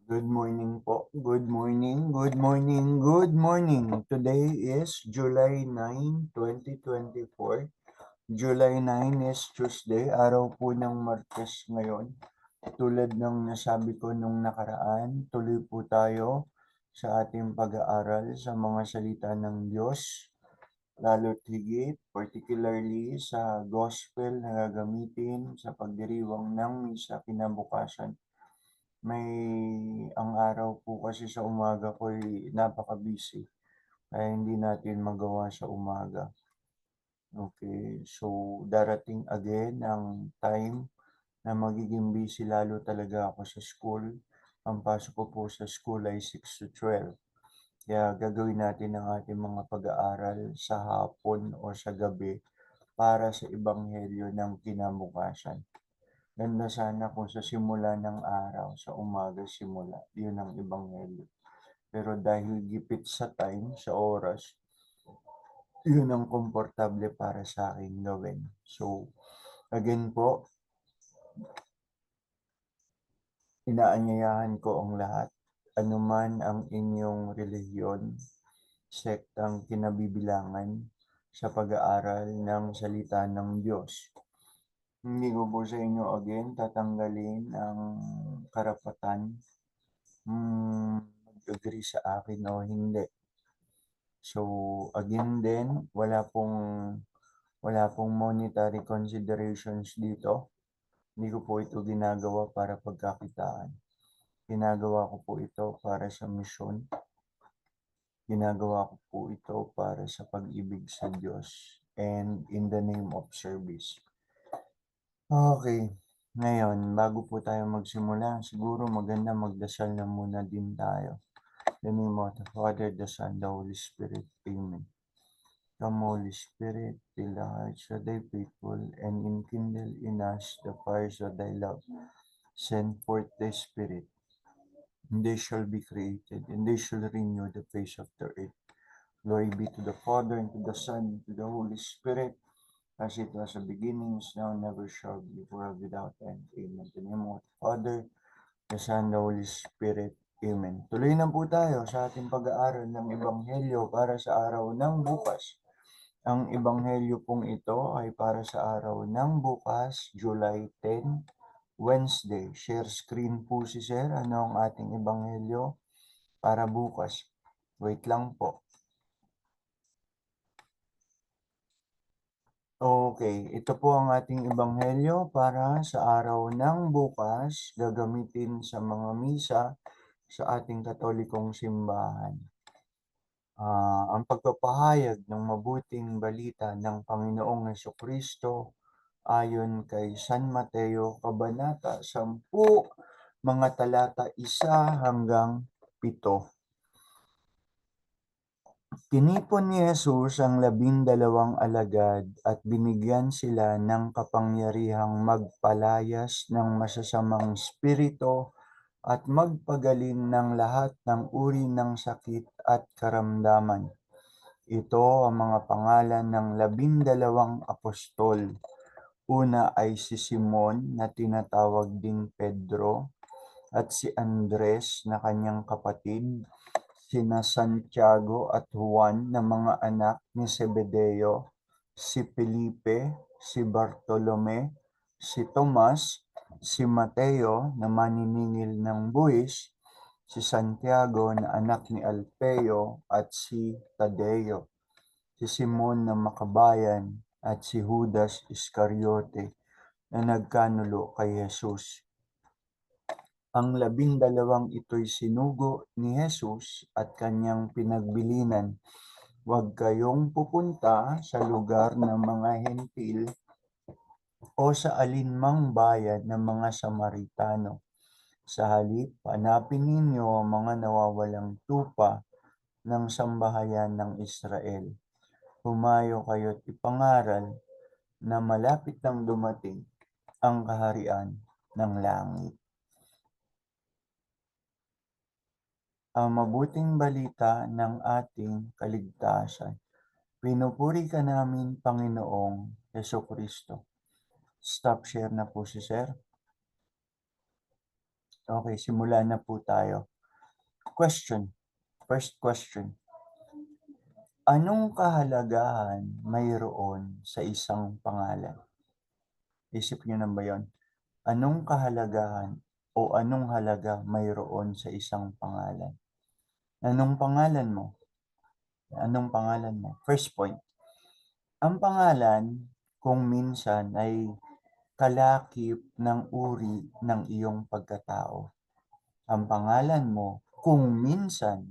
Good morning po. Good morning, good morning, good morning. Today is July 9, 2024. July 9 is Tuesday, araw po ng Martes ngayon. Tulad ng nasabi ko nung nakaraan, tuloy po tayo sa ating pag-aaral sa mga salita ng Diyos, lalo't higit, particularly sa gospel na gagamitin sa pagdiriwang ng misa kinabukasan. Ang araw po kasi sa umaga ko ay napaka-busy, kaya hindi natin magawa sa umaga. Okay, so darating again ang time na magiging busy lalo talaga ako sa school. Ang pasok ko po sa school ay 6 to 12. Kaya gagawin natin ang ating mga pag-aaral sa hapon o sa gabi para sa ebanghelyo ng kinabukasan. Ganda sana kung sa simula ng araw, sa umaga simula, yun ang ebanghelyo. Pero dahil gipit sa time, sa oras, yun ang komportable para sa akin gawin. So, again po, inaanyayahan ko ang lahat, anuman ang inyong relihiyon, sektang kinabibilangan sa pag-aaral ng salita ng Diyos. Hindi ko po sa inyo again tatanggalin ang karapatan mag-agree sa akin o hindi. So, again din, wala pong monetary considerations dito. Hindi ko po ito ginagawa para pagkakitaan. Ginagawa ko po ito para sa misyon. Ginagawa ko po ito para sa pag-ibig sa Diyos and in the name of service. Okay, ngayon, bago po tayo magsimula, siguro maganda magdasal na muna din tayo. In the name of the Father, the Son, the Holy Spirit. Amen. Come, Holy Spirit, fill the hearts of thy faithful, and enkindle in us the fires of thy love. Send forth thy Spirit, and they shall be created, and they shall renew the face of the earth. Glory be to the Father, and to the Son, and to the Holy Spirit, as it was a beginning, is now, never shall be, world without end. Amen. In the name of the Father, the Son, the Holy Spirit. Amen. Tuloy na po tayo sa ating pag-aaral ng Ebanghelyo para sa araw ng bukas. Ang ebanghelyo pong ito ay para sa araw ng bukas, July 10, Wednesday. Share screen po si Sir. Ano ang ating ebanghelyo para bukas? Wait lang po. Okay, ito po ang ating ebanghelyo para sa araw ng bukas, gagamitin sa mga misa sa ating Katolikong simbahan. Ang pagpapahayag ng mabuting balita ng Panginoong Hesukristo ayon kay San Mateo, Kabanata 10, mga talata 1 hanggang 7. Tinipon ni Jesus ang 12 alagad at binigyan sila ng kapangyarihang magpalayas ng masasamang espiritu at magpagaling ng lahat ng uri ng sakit at karamdaman. Ito ang mga pangalan ng 12 apostol. Una ay si Simon na tinatawag ding Pedro, at si Andres na kanyang kapatid, sina Santiago at Juan na mga anak ni Zebedeo, si Felipe, si Bartolome, si Tomas, si Mateo na maniningil ng buwis, si Santiago na anak ni Alfeo at si Tadeo, si Simon na Makabayan at si Judas Iscariote na nagkanulo kay Jesus. Ang 12 ito'y sinugo ni Jesus at kanyang pinagbilinan, "Huwag kayong pupunta sa lugar ng mga Hentil o sa alinmang bayan ng mga Samaritano. Sa halip, hanapin ninyo ang mga nawawalang tupa ng sambahayan ng Israel. Humayo kayo't ipangaral na malapit nang dumating ang kaharian ng langit." Ang mabuting balita ng ating kaligtasan. Pinupuri ka namin, Panginoong Hesukristo. Stop share na po si Sir. Okay, simula na po tayo. First question. Anong kahalagahan mayroon sa isang pangalan? Isip niyo na ba yun? Anong kahalagahan o anong halaga mayroon sa isang pangalan? Anong pangalan mo? Anong pangalan mo? First point. Ang pangalan, kung minsan ay kalakip ng uri ng iyong pagkatao. Ang pangalan mo, kung minsan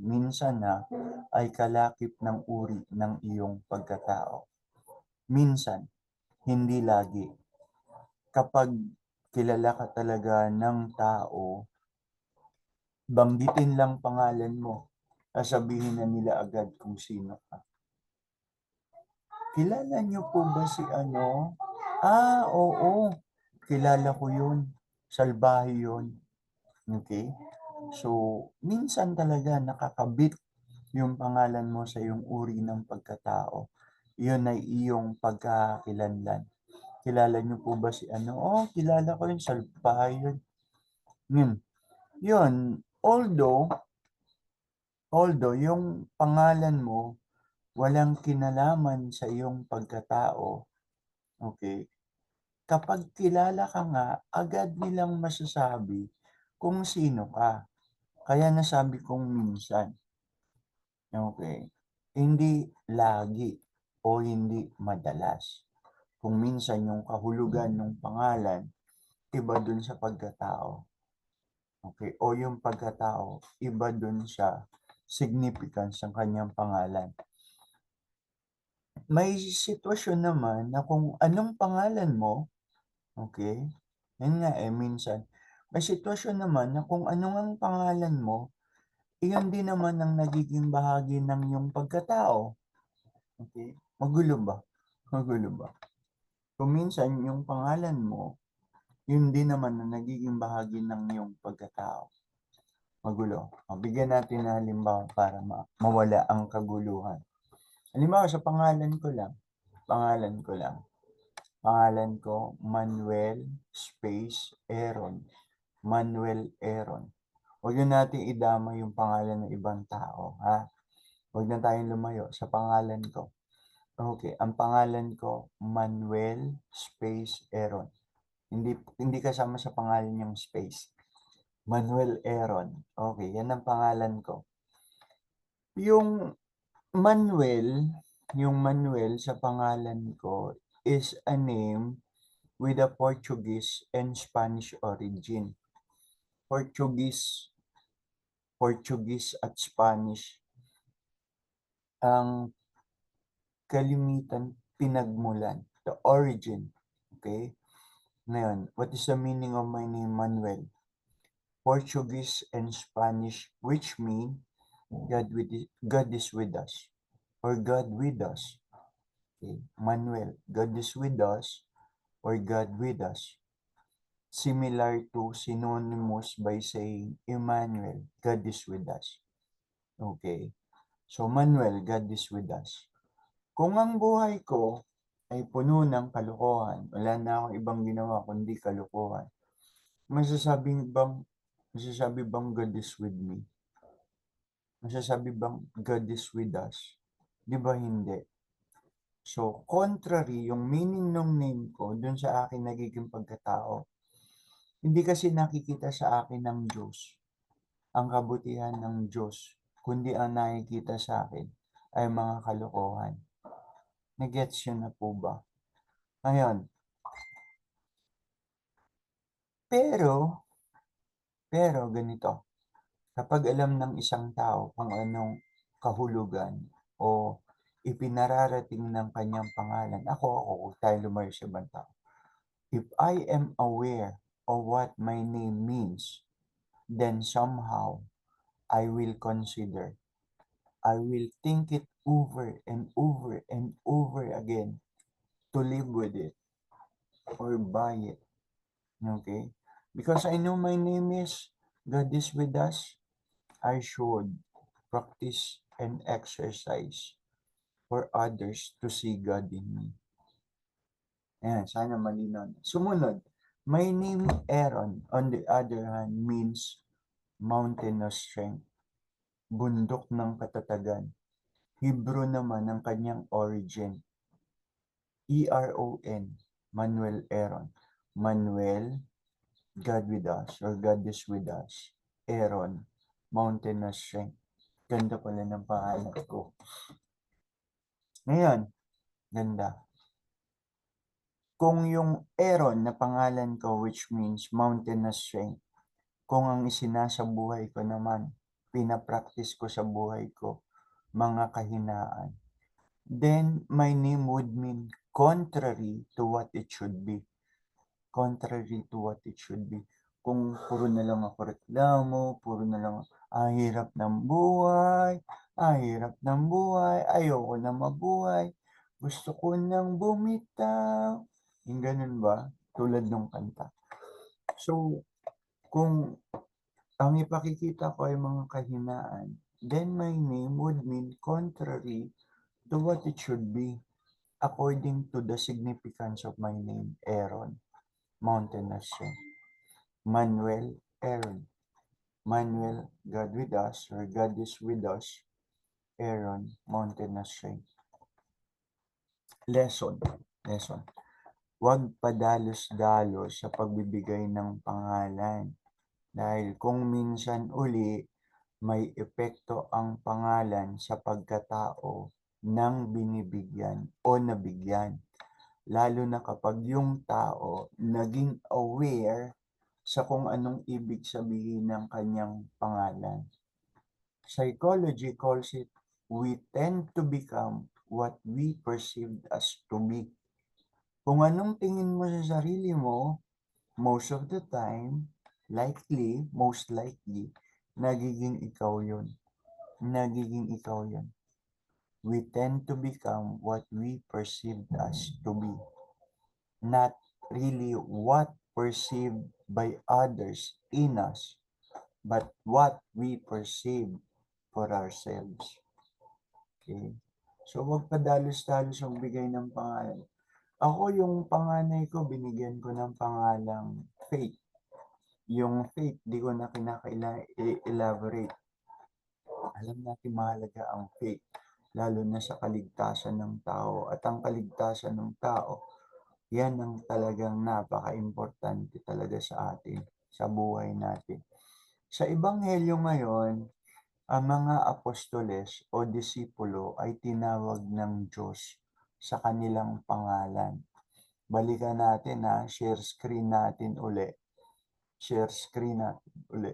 na, ay kalakip ng uri ng iyong pagkatao. Minsan, hindi lagi. Kapag kilala ka talaga ng tao, banggitin lang pangalan mo, sasabihin na nila agad kung sino ka. Kilala niyo po ba si ano? Oo. Kilala ko yun. Salbahe yun. Okay? So, minsan talaga nakakabit yung pangalan mo sa iyong uri ng pagkatao. Yun ay iyong pagkakakilanlan. Kilala niyo po ba si ano? Kilala ko yun. Salbahe yun. Yun. Although yung pangalan mo walang kinalaman sa iyong pagkatao, okay? Kapag kilala ka nga, agad nilang masasabi kung sino ka. Kaya nasabi kong minsan, okay? Hindi lagi o hindi madalas. Kung minsan yung kahulugan ng pangalan, iba dun sa pagkatao. Okay? O yung pagkatao, iba dun sa significance ng kanyang pangalan. May sitwasyon naman na kung anong pangalan mo, okay, yun nga minsan. May sitwasyon naman na kung ano ang pangalan mo, iyon din naman ang nagiging bahagi ng iyong pagkatao. Okay? Magulo ba? Magulo ba? Kung minsan yung pangalan mo, yun din naman ang nagiging bahagi ng iyong pagkatao. Magulo. Bigyan natin ng halimbawa para mawala ang kaguluhan. Halimbawa sa pangalan ko lang. Pangalan ko, Manuel Space Aaron. Manuel Aaron. Huwag na natin idama yung pangalan ng ibang tao, ha? Huwag na tayong lumayo sa pangalan ko. Okay, ang pangalan ko, Manuel Space Aaron. Hindi kasama sa pangalan yung space. Manuel Aaron. Okay, yan ang pangalan ko. Yung Manuel sa pangalan ko is a name with a Portuguese and Spanish origin. Portuguese at Spanish ang kalimitan pinagmulan, the origin. Okay? Ngayon, what is the meaning of my name, Manuel? Portuguese and Spanish, which mean God is with us, or God with us. Okay? Manuel, God is with us, or God with us. Similar to synonymous by saying Emmanuel, God is with us. Okay? So, Manuel, God is with us. Kung ang buhay ko ay puno ng kalokohan, wala na akong ibang ginawa kundi kalokohan, masasabi bang God is with me? Masasabi bang God is with us? Di ba hindi? So, contrary yung meaning ng name ko dun sa akin nagiging pagkatao, hindi kasi nakikita sa akin ng Diyos ang kabutihan ng Diyos, kundi ang nakikita sa akin ay mga kalokohan. Nagets yun na po ba? Ngayon, pero ganito, kapag alam ng isang tao kung anong kahulugan o ipinararating ng kanyang pangalan, ako, tayo lumayo sa ibang tao. If I am aware of what my name means, then somehow I will consider, I will think it over and over and over again to live with it or buy it. Okay? Because I know my name is God is with us, I should practice and exercise for others to see God in me. Ayan, sana malinaw. Sumunod, My name Aaron, on the other hand, means mountain of strength, bundok ng katatagan. Hebrew naman ang kanyang origin. E-R-O-N, Manuel Aaron. Manuel, God with us, or God is with us. Aaron, mountain of strength. Ganda pala ng pangalan ko. Ngayon, ganda. Kung yung Aaron na pangalan ko, which means mountain of strength, kung ang isinasa buhay ko naman, pinapractice ko sa buhay ko, mga kahinaan, then my name would mean contrary to what it should be. Contrary to what it should be. Kung puro na lang ako reklamo, puro na lang ang hirap ng buhay, ang hirap ng buhay, ayoko na mabuhay, gusto ko nang bumitaw. Yung ganun ba? Tulad ng kanta. So, kung ang ipakikita ko ay mga kahinaan, then my name would mean contrary to what it should be according to the significance of my name, Aaron, mountain of strength. Manuel, Aaron. Manuel, God with us, or God is with us. Aaron, mountain of strength. Lesson. Huwag padalos-dalos sa pagbibigay ng pangalan. Dahil kung minsan uli, may epekto ang pangalan sa pagkatao ng binibigyan o nabigyan. Lalo na kapag yung tao naging aware sa kung anong ibig sabihin ng kanyang pangalan. Psychology calls it, we tend to become what we perceived as to be. Kung anong tingin mo sa sarili mo, most of the time, most likely, nagiging ikaw yun. Nagiging ikaw yun. We tend to become what we perceived as to be. Not really what perceived by others in us, but what we perceive for ourselves. Okay? So, wag padalos-dalos ang bigay ng pangalan. Ako, yung panganay ko, binigyan ko ng pangalang Faith. Yung Faith, di ko na elaborate. Alam natin mahalaga ang faith, lalo na sa kaligtasan ng tao. At ang kaligtasan ng tao, yan ang talagang napaka-importante talaga sa atin, sa buhay natin. Sa Ebanghelyo ngayon, ang mga apostoles o disipulo ay tinawag ng Diyos sa kanilang pangalan. Balikan natin share screen natin uli. Share screen natin uli.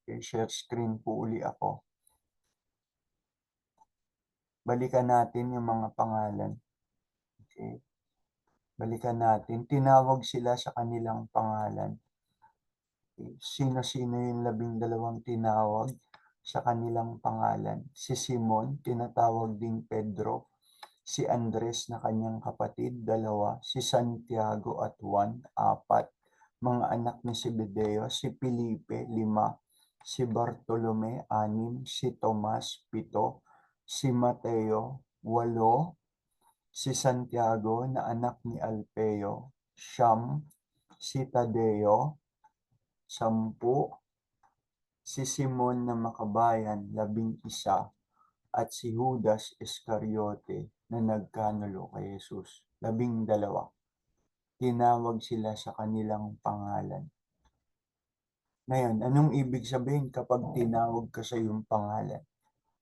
Okay, share screen po uli ako. Balikan natin yung mga pangalan. Okay. Balikan natin. Tinawag sila sa kanilang pangalan. Okay. Sino-sino yung 12 tinawag sa kanilang pangalan? Si Simon, tinatawag ding Pedro. Si Andres na kanyang kapatid, 2. Si Santiago at Juan, 4. Mga anak ni Zebedeo, si Felipe, 5. Si Bartolome, 6. Si Tomas, 7. Si Mateo, 8. Si Santiago na anak ni Alpeo, 9. Si Tadeo, 10. Si Simon na Makabayan, 11. At si Judas Iscariote na nagkanulo kay Jesus, 12. Tinawag sila sa kanilang pangalan. Ngayon, anong ibig sabihin kapag tinawag ka sa iyong pangalan?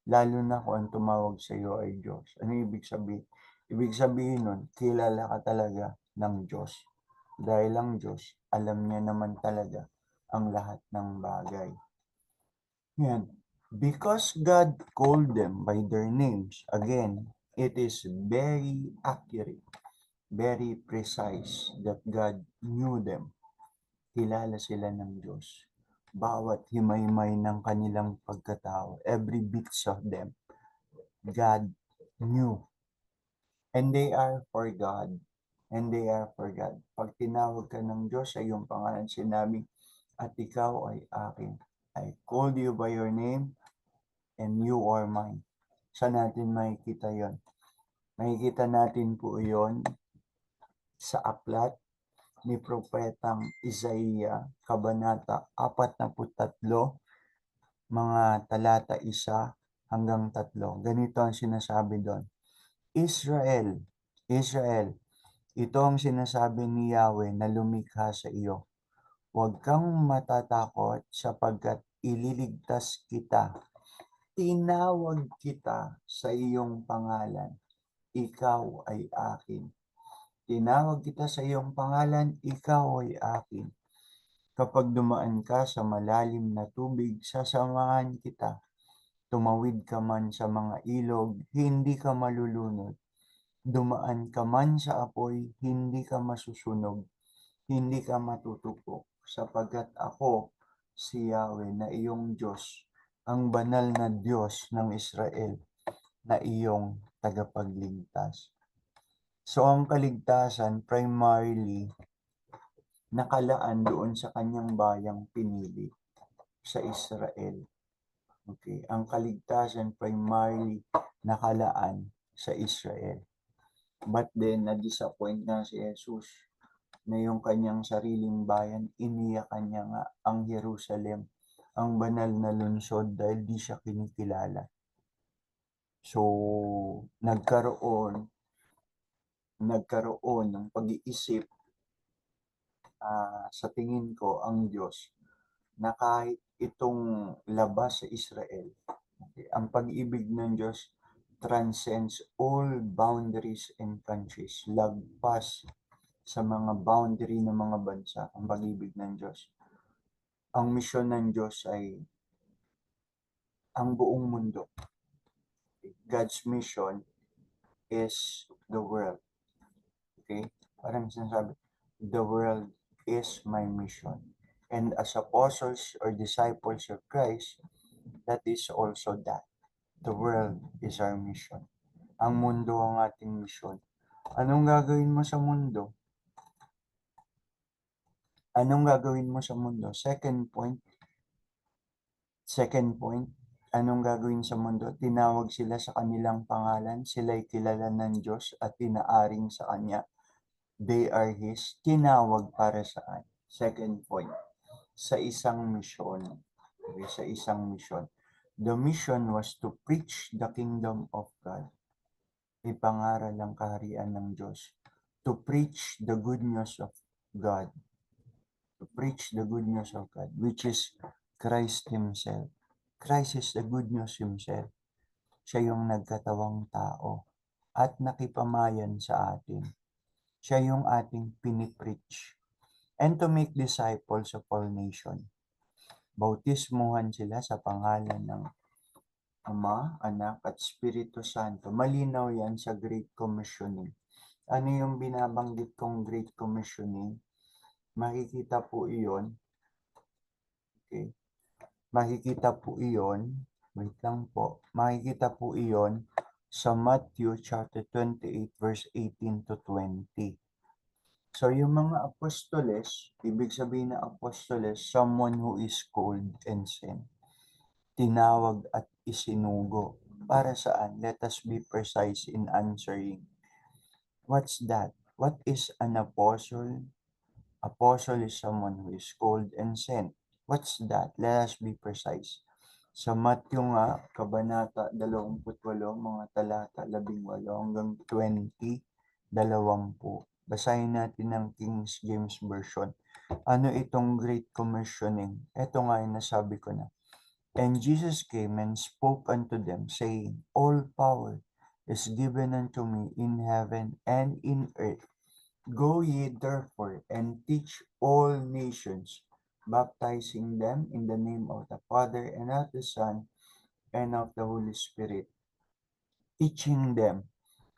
Lalo na kung ang tumawag sa iyo ay Diyos. Anong ibig sabihin? Ibig sabihin nun, kilala ka talaga ng Diyos. Dahil ang Diyos, alam niya naman talaga ang lahat ng bagay. Yan. Because God called them by their names, again, it is very accurate, very precise that God knew them. Kilala sila ng Diyos. Bawat himay-himay ng kanilang pagkatao, every bits of them, God knew. And they are for God. And they are for God. Pag tinawag ka ng Diyos sa iyong pangalan, sinabing, at ikaw ay akin. I called you by your name, and you are mine. Saan natin makikita yon? Makikita natin po yon sa aklat ni Propetang Isaiah, Kabanata 43, mga talata 1 hanggang 3. Ganito ang sinasabi doon. Israel, Israel, ito ang sinasabi ni Yahweh na lumikha sa iyo. Huwag kang matatakot sapagkat ililigtas kita. Tinawag kita sa iyong pangalan. Ikaw ay akin. Tinawag kita sa iyong pangalan, ikaw ay akin. Kapag dumaan ka sa malalim na tubig, sasamahan kita. Tumawid ka man sa mga ilog, hindi ka malulunod. Dumaan ka man sa apoy, hindi ka masusunog, hindi ka matutupok, sapagkat ako, si Yahweh na iyong Diyos, ang banal na Diyos ng Israel, na iyong tagapagligtas. So ang kaligtasan primarily nakalaan doon sa kanyang bayang pinili, sa Israel. Okay, ang kaligtasan primarily nakalaan sa Israel. But then, na-disappoint na si Jesus na yung kanyang sariling bayan, iniyakan niya nga ang Jerusalem, ang banal na lungsod, dahil di siya kinikilala. So, nagkaroon ng pag-iisip sa tingin ko ang Diyos na kahit itong labas sa Israel, okay, ang pag-ibig ng Diyos transcends all boundaries and countries. Lagpas sa mga boundary ng mga bansa ang pag-ibig ng Diyos. Ang misyon ng Diyos ay ang buong mundo. God's mission is the world. Okay? Parang sinasabi, the world is my mission. And as apostles or disciples of Christ, that is also that. The world is our mission. Ang mundo ang ating mission. Anong gagawin mo sa mundo? Anong gagawin mo sa mundo? Second point, anong gagawin sa mundo? Tinawag sila sa kanilang pangalan, sila'y kilala ng Diyos at tinaaring sa Kanya. They are His, tinawag para saan? Second point, sa isang misyon. Okay, sa isang misyon. The mission was to preach the kingdom of God. Ipangaral ang kaharian ng Diyos. To preach the good news of God. To preach the good news of God, which is Christ Himself. Christ is the good news Himself. Siya yung nagkatawang tao at nakipamayan sa atin. Siya yung ating pinipreach. And to make disciples of all nations. Bautismuhan sila sa pangalan ng Ama, Anak, at Espiritu Santo. Malinaw yan sa Great Commissioning. Ano yung binabanggit kong Great Commissioning? Makikita po iyon. Okay. Makikita po iyon. Wait lang po. Makikita po iyon sa Matthew chapter 28 verse 18 to 20. So, yung mga apostoles, ibig sabihin na apostoles, someone who is called and sent. Tinawag at isinugo. Para saan? Let us be precise in answering. What's that? What is an apostle? Apostle is someone who is called and sent. What's that? Let us be precise. Sa Matthew nga, Kabanata 28, mga talata 18 hanggang 20, 20. Basahin natin ng King James Version. Ano itong Great Commissioning? Ito nga yung nasabi ko na. And Jesus came and spoke unto them, saying, All power is given unto me in heaven and in earth. Go ye therefore and teach all nations, baptizing them in the name of the Father and of the Son and of the Holy Spirit, teaching them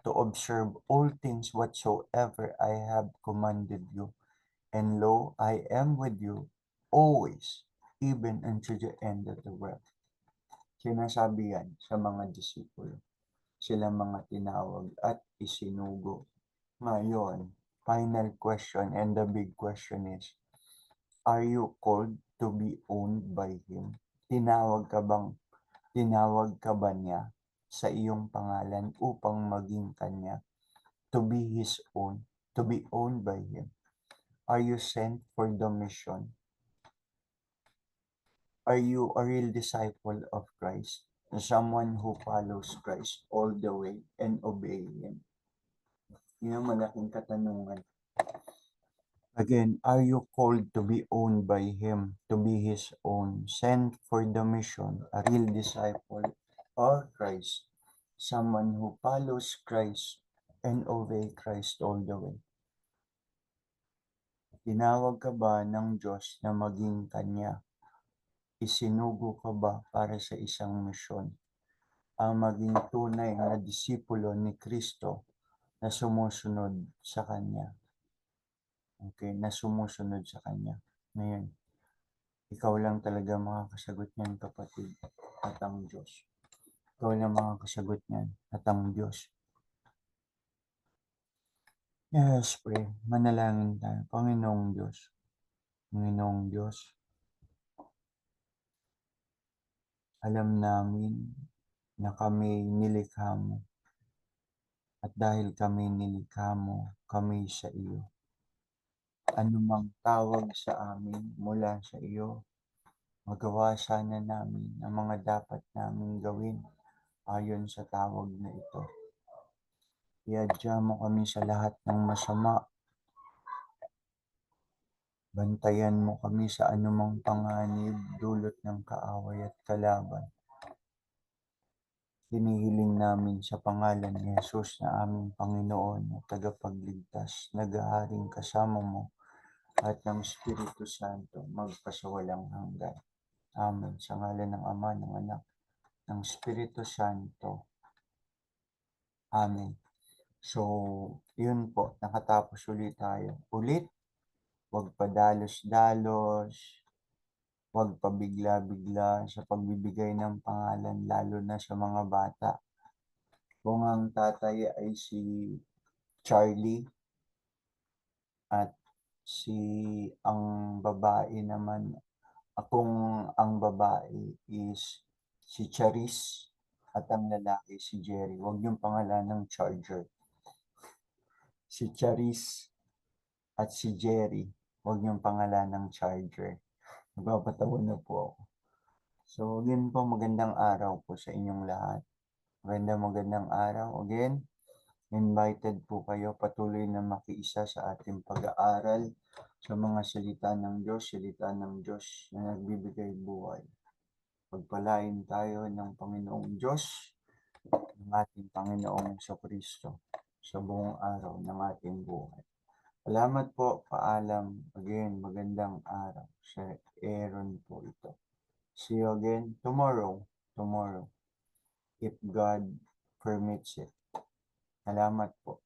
to observe all things whatsoever I have commanded you. And lo, I am with you always, even unto the end of the world. Sinasabi yan sa mga disipulo. Sila mga tinawag at isinugo. Ngayon, final question and the big question is, are you called to be owned by Him? Tinawag ka ba niya sa iyong pangalan upang maging kanya? To be His own, to be owned by Him. Are you sent for the mission? Are you a real disciple of Christ? Someone who follows Christ all the way and obey Him? Yun ang malaking katanungan. Again, are you called to be owned by Him, to be His own, sent for the mission, a real disciple of Christ, someone who follows Christ and obey Christ all the way? Tinawag ka ba ng Diyos na maging Kanya? Isinugo ka ba para sa isang misyon? Ang maging tunay na disipulo ni Kristo na sumusunod sa Kanya. Okay, na sumusunod sa Kanya. Ngayon, ikaw lang talaga makakasagot niyan, kapatid, at ang Diyos. Ikaw lang makakasagot niyan, at ang Diyos. Yes, pray. Manalangin tayo. Panginoong Diyos, alam namin na kami nilikha mo. At dahil kami nilikha mo, kami sa iyo. Anumang tawag sa amin mula sa iyo, magawa sana namin ang mga dapat namin gawin ayon sa tawag na ito. Iadya mo kami sa lahat ng masama. Bantayan mo kami sa anumang panganib dulot ng kaaway at kalaban. Hinihiling namin sa pangalan ni Jesus na aming Panginoon at tagapagligtas, nag-aaring kasama mo at ng Espiritu Santo magpasawalang hanggan. Amen. Sa ngalan ng Ama, ng Anak, ng Espiritu Santo. Amen. So, yun po, nakatapos ulit tayo. Ulit, huwag padalos-dalos, huwag pabigla-bigla sa pagbibigay ng pangalan, lalo na sa mga bata. Kung ang tatay ay si Charlie at ang babae naman, kung ang babae is si Charis at ang lalaki si Jerry, huwag yung pangalan ng Charger. Si Charis at si Jerry, huwag yung pangalan ng Charger. Nagpapatawa na po ako. So, yun po, magandang araw po sa inyong lahat. Magandang araw. Again, invited po kayo patuloy na makiisa sa ating pag-aaral sa mga salita ng Diyos na nagbibigay buhay. Pagpalain tayo ng Panginoong Diyos, ng ating Panginoong Jesucristo sa buong araw ng ating buhay. Salamat po, paalam. Again, magandang araw. Sa Aaron po ito. See you again tomorrow, if God permits it. Salamat po.